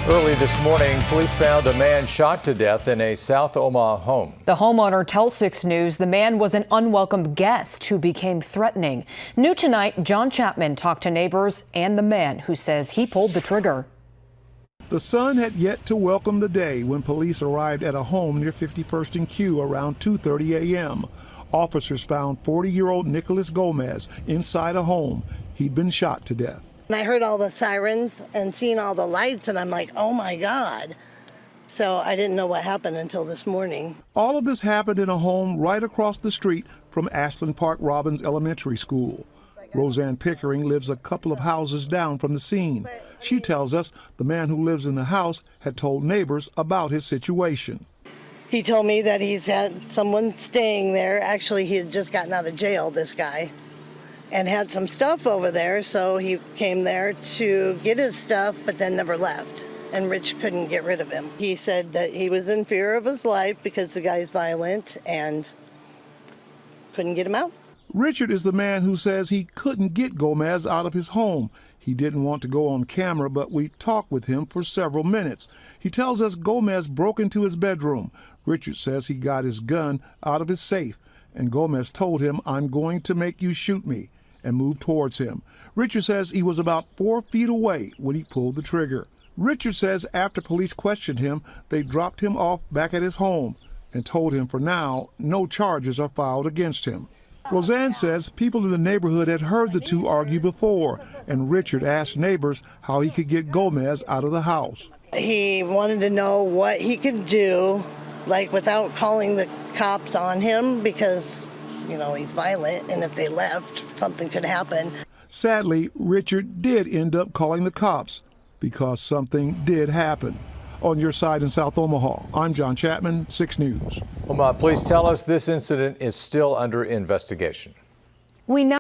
Early this morning, police found a man shot to death in a South Omaha home. The homeowner tells 6 News the man was an unwelcome guest who became threatening. New tonight, John Chapman talked to neighbors and the man who says he pulled the trigger. The sun had yet to welcome the day when police arrived at a home near 51st and Q around 2:30 a.m. Officers found 40-year-old Nicholas Gomez inside a home. He'd been shot to death. And I heard all the sirens and seen all the lights, and I'm like, oh my God. So I didn't know what happened until this morning. All of this happened in a home right across the street from Ashland Park Robbins Elementary School. Roseanne Pickering lives a couple of houses down from the scene. She tells us the man who lives in the house had told neighbors about his situation. He told me that he's had someone staying there. Actually, he had just gotten out of jail, this guy, and had some stuff over there, so he came there to get his stuff, but then never left, and Rich couldn't get rid of him. He said that he was in fear of his life because the guy's violent and couldn't get him out. Richard is the man who says he couldn't get Gomez out of his home. He didn't want to go on camera, but we talked with him for several minutes. He tells us Gomez broke into his bedroom. Richard says he got his gun out of his safe, and Gomez told him, "I'm going to make you shoot me," and moved towards him. Richard says he was about 4 feet away when he pulled the trigger. Richard says after police questioned him, they dropped him off back at his home and told him for now no charges are filed against him. Roseanne says people in the neighborhood had heard the two argue before, and Richard asked neighbors how he could get Gomez out of the house. He wanted to know what he could do, like without calling the cops on him, because you know, he's violent, and if they left, something could happen. Sadly, Richard did end up calling the cops because something did happen. On your side in South Omaha, I'm John Chapman, 6 News. Omaha, please tell us this incident is still under investigation. We now